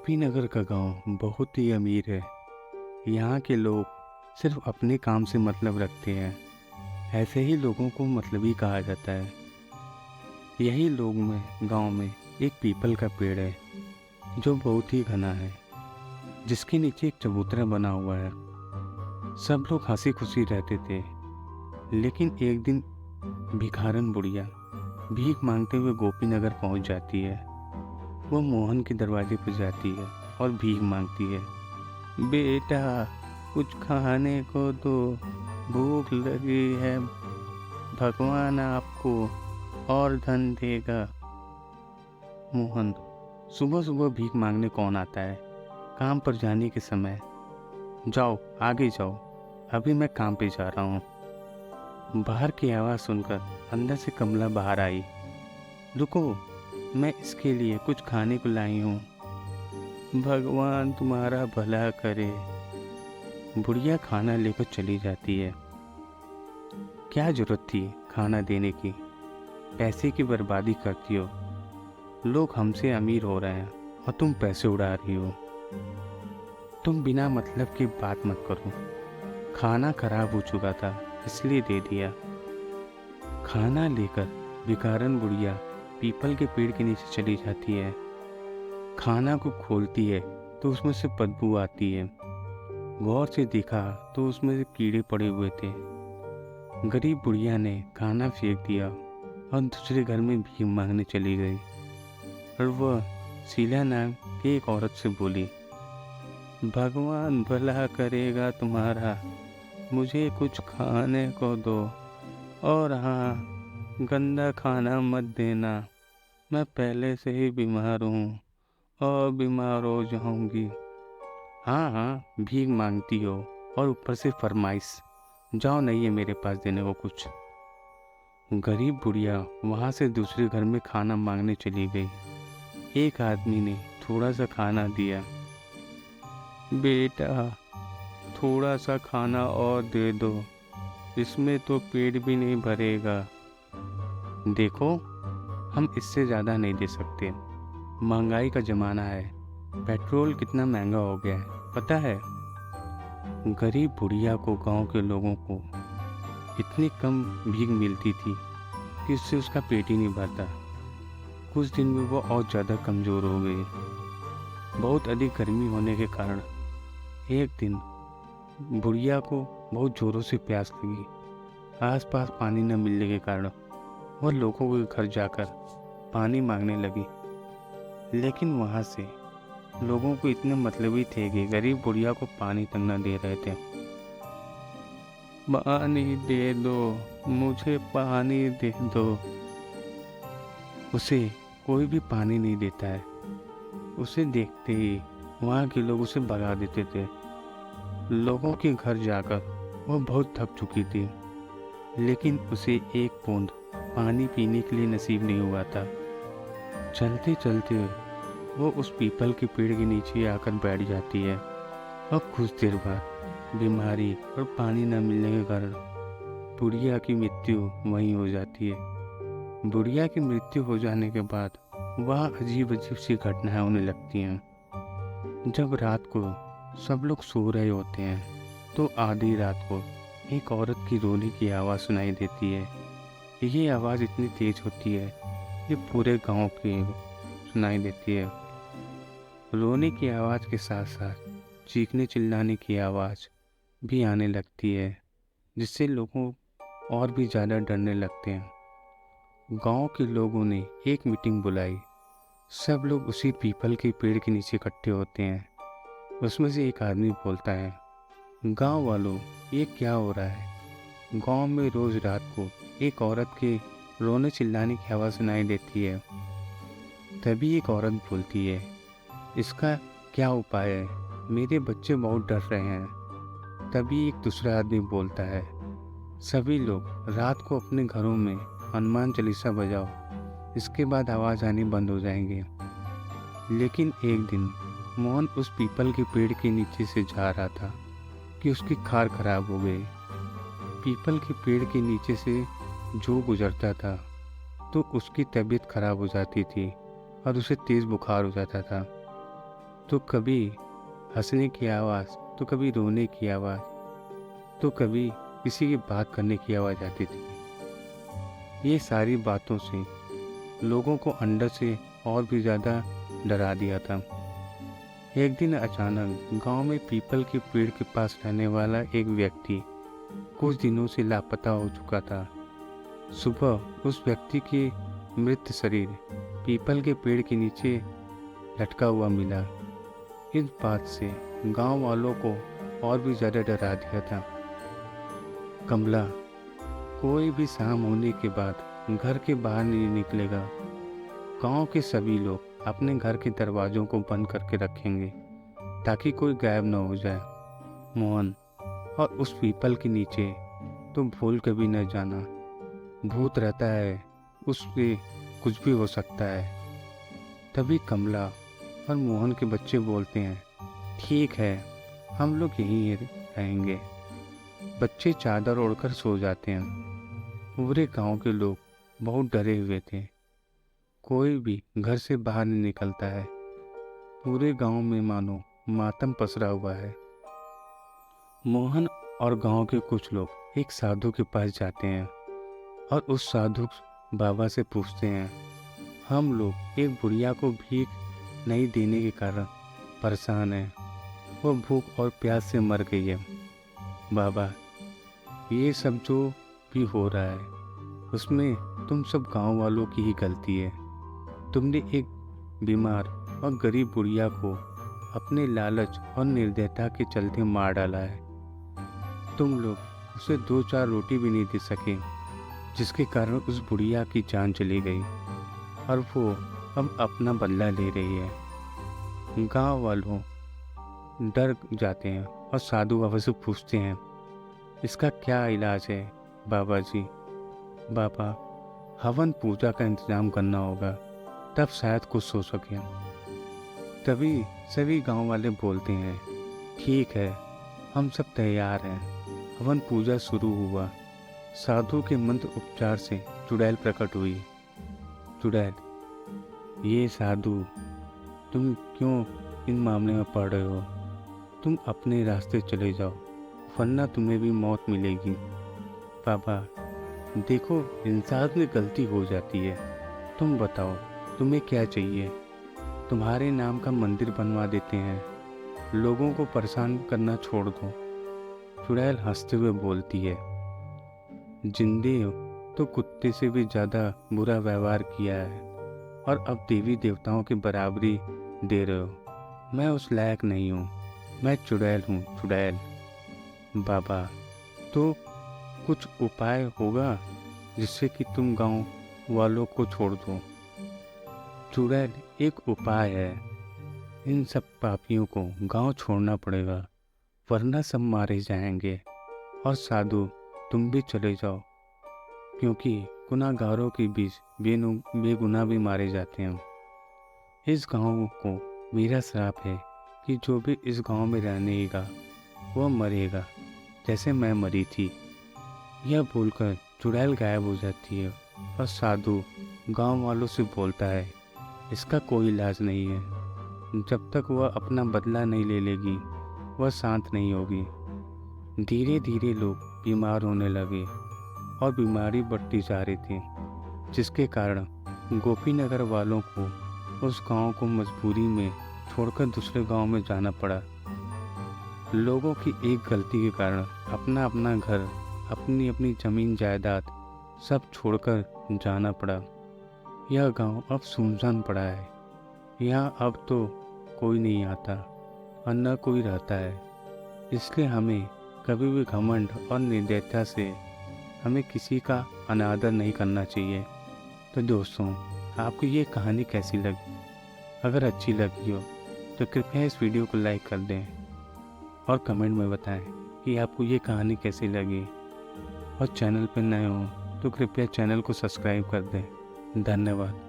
गोपीनगर का गांव बहुत ही अमीर है। यहाँ के लोग सिर्फ अपने काम से मतलब रखते हैं। ऐसे ही लोगों को मतलबी कहा जाता है। यही लोग में गांव में एक पीपल का पेड़ है जो बहुत ही घना है, जिसके नीचे एक चबूतरा बना हुआ है। सब लोग हंसी खुशी रहते थे। लेकिन एक दिन भिखारन बुढ़िया भीख मांगते हुए गोपीनगर पहुंच जाती है। वो मोहन के दरवाजे पर जाती है और भीख मांगती है। बेटा, कुछ खाने को दो, भूख लगी है। भगवान आपको और धन देगा। मोहन, सुबह सुबह भीख मांगने कौन आता है? काम पर जाने के समय। जाओ, आगे जाओ, अभी मैं काम पे जा रहा हूँ। बाहर की आवाज़ सुनकर अंदर से कमला बाहर आई। रुको, मैं इसके लिए कुछ खाने को लाई हूँ। भगवान तुम्हारा भला करे। बुढ़िया खाना लेकर चली जाती है। क्या जरूरत थी खाना देने की? पैसे की बर्बादी करती हो। लोग हमसे अमीर हो रहे हैं और तुम पैसे उड़ा रही हो। तुम बिना मतलब की बात मत करो। खाना खराब हो चुका था इसलिए दे दिया। खाना लेकर भिखारन बुढ़िया पीपल के पेड़ के नीचे चली जाती है। खाना को खोलती है तो उसमें से बदबू आती है। गौर से देखा तो उसमें से कीड़े पड़े हुए थे। गरीब बुढ़िया ने खाना फेंक दिया और दूसरे घर में भीख मांगने चली गई। और वह शीला नाम की एक औरत से बोली, भगवान भला करेगा तुम्हारा, मुझे कुछ खाने को दो। और हाँ, गंदा खाना मत देना, मैं पहले से ही बीमार हूँ और बीमार हो जाऊंगी। हाँ हाँ, भीख मांगती हो और ऊपर से फरमाइश। जाओ, नहीं है मेरे पास देने को कुछ। गरीब बुढ़िया वहाँ से दूसरे घर में खाना मांगने चली गई। एक आदमी ने थोड़ा सा खाना दिया। बेटा, थोड़ा सा खाना और दे दो, इसमें तो पेट भी नहीं भरेगा। देखो, हम इससे ज़्यादा नहीं दे सकते। महंगाई का ज़माना है, पेट्रोल कितना महंगा हो गया है पता है? गरीब बुढ़िया को गांव के लोगों को इतनी कम भीख मिलती थी कि उससे उसका पेट ही नहीं भरता। कुछ दिन में वो और ज़्यादा कमज़ोर हो गई। बहुत अधिक गर्मी होने के कारण एक दिन बुढ़िया को बहुत ज़ोरों से प्यास लगी। आसपास पानी न मिलने के कारण वह लोगों के घर जाकर पानी मांगने लगी। लेकिन वहाँ से लोगों को इतने मतलबी थे कि गरीब बुढ़िया को पानी तक न दे रहे थे। पानी दे दो, मुझे पानी दे दो। उसे कोई भी पानी नहीं देता है। उसे देखते ही वहाँ के लोग उसे भगा देते थे। लोगों के घर जाकर वह बहुत थक चुकी थी, लेकिन उसे एक बूंद पानी पीने के लिए नसीब नहीं हुआ था। चलते चलते वो उस पीपल के पेड़ के नीचे आकर बैठ जाती है और कुछ देर बाद बीमारी और पानी न मिलने के कारण बुढ़िया की मृत्यु वहीं हो जाती है। बुढ़िया की मृत्यु हो जाने के बाद वहाँ अजीब अजीब सी घटनाएं होने लगती हैं। जब रात को सब लोग सो रहे होते हैं तो आधी रात को एक औरत की रोने की आवाज़ सुनाई देती है। ये आवाज़ इतनी तेज होती है ये पूरे गांव की सुनाई देती है। रोने की आवाज़ के साथ साथ चीखने चिल्लाने की आवाज़ भी आने लगती है, जिससे लोगों और भी ज़्यादा डरने लगते हैं। गांव के लोगों ने एक मीटिंग बुलाई। सब लोग उसी पीपल के पेड़ के नीचे इकट्ठे होते हैं। उसमें से एक आदमी बोलता है, गांव वालों, ये क्या हो रहा है? गांव में रोज़ रात को एक औरत के रोने चिल्लाने की आवाज़ सुनाई देती है। तभी एक औरत बोलती है, इसका क्या उपाय है? मेरे बच्चे बहुत डर रहे हैं। तभी एक दूसरा आदमी बोलता है, सभी लोग रात को अपने घरों में हनुमान चालीसा बजाओ, इसके बाद आवाज़ आनी बंद हो जाएंगे। लेकिन एक दिन मोहन उस पीपल के पेड़ के नीचे से जा रहा था कि उसकी कार खराब हो गई। पीपल के पेड़ के नीचे से जो गुजरता था तो उसकी तबीयत खराब हो जाती थी और उसे तेज़ बुखार हो जाता था। तो कभी हंसने की आवाज़, तो कभी रोने की आवाज़, तो कभी किसी की बात करने की आवाज़ आती थी। ये सारी बातों से लोगों को अंदर से और भी ज़्यादा डरा दिया था। एक दिन अचानक गांव में पीपल के पेड़ के पास रहने वाला एक व्यक्ति कुछ दिनों से लापता हो चुका था। सुबह उस व्यक्ति के मृत शरीर पीपल के पेड़ के नीचे लटका हुआ मिला। इस बात से गांव वालों को और भी ज़्यादा डरा दिया था। कमला कोई भी शाम होने के बाद घर के बाहर नहीं निकलेगा। गांव के सभी लोग अपने घर के दरवाजों को बंद करके रखेंगे ताकि कोई गायब न हो जाए। मोहन, और उस पीपल के नीचे तुम भूल कभी न जाना। भूत रहता है, उससे कुछ भी हो सकता है। तभी कमला और मोहन के बच्चे बोलते हैं, ठीक है, हम लोग यहीं रहेंगे। बच्चे चादर ओढ़कर सो जाते हैं। पूरे गांव के लोग बहुत डरे हुए थे। कोई भी घर से बाहर नहीं निकलता है। पूरे गांव में मानो मातम पसरा हुआ है। मोहन और गांव के कुछ लोग एक साधु के पास जाते हैं और उस साधु बाबा से पूछते हैं, हम लोग एक बुढ़िया को भीख नहीं देने के कारण परेशान हैं। वो भूख और प्यास से मर गई है। बाबा, ये सब जो भी हो रहा है उसमें तुम सब गांव वालों की ही गलती है। तुमने एक बीमार और गरीब बुढ़िया को अपने लालच और निर्दयता के चलते मार डाला है। तुम लोग उसे 2-4 रोटी भी नहीं दे सके, जिसके कारण उस बुढ़िया की जान चली गई और वो अब अपना बदला ले रही है। गांव वालों डर जाते हैं और साधु बाबा से पूछते हैं, इसका क्या इलाज है बाबा जी? बाबा, हवन पूजा का इंतजाम करना होगा, तब शायद कुछ हो सके। तभी सभी गांव वाले बोलते हैं, ठीक है, हम सब तैयार हैं। हवन पूजा शुरू हुआ। साधु के मंत्र उपचार से चुड़ैल प्रकट हुई। चुड़ैल, ये साधु, तुम क्यों इन मामले में पड़ रहे हो? तुम अपने रास्ते चले जाओ, वरना तुम्हें भी मौत मिलेगी। बाबा, देखो, इंसान में गलती हो जाती है। तुम बताओ, तुम्हें क्या चाहिए? तुम्हारे नाम का मंदिर बनवा देते हैं। लोगों को परेशान करना छोड़ दो। चुड़ैल हंसते हुए बोलती है, जिंदे हो तो कुत्ते से भी ज़्यादा बुरा व्यवहार किया है और अब देवी देवताओं की बराबरी दे रहे हो। मैं उस लायक नहीं हूँ। मैं चुड़ैल हूँ, चुड़ैल। बाबा, तो कुछ उपाय होगा जिससे कि तुम गांव वालों को छोड़ दो। चुड़ैल, एक उपाय है। इन सब पापियों को गांव छोड़ना पड़ेगा, वरना सब मारे जाएंगे। और साधु, तुम भी चले जाओ, क्योंकि गुनाहगारों के बीच बेगुनाह भी मारे जाते हैं। इस गांव को मेरा श्राप है कि जो भी इस गांव में रहेगा वह मरेगा, जैसे मैं मरी थी। यह बोलकर चुड़ैल गायब हो जाती है और साधु गांव वालों से बोलता है, इसका कोई इलाज नहीं है। जब तक वह अपना बदला नहीं ले लेगी, वह शांत नहीं होगी। धीरे धीरे लोग बीमार होने लगे और बीमारी बढ़ती जा रही थी, जिसके कारण गोपीनगर वालों को उस गांव को मजबूरी में छोड़कर दूसरे गांव में जाना पड़ा। लोगों की एक गलती के कारण अपना अपना घर, अपनी अपनी जमीन जायदाद सब छोड़कर जाना पड़ा। यह गांव अब सुनसान पड़ा है। यहाँ अब तो कोई नहीं आता और न कोई रहता है। इसलिए हमें कभी भी घमंड और निर्दयता से हमें किसी का अनादर नहीं करना चाहिए। तो दोस्तों, आपको ये कहानी कैसी लगी? अगर अच्छी लगी हो तो कृपया इस वीडियो को लाइक कर दें और कमेंट में बताएं कि आपको ये कहानी कैसी लगी। और चैनल पर नए हो तो कृपया चैनल को सब्सक्राइब कर दें। धन्यवाद।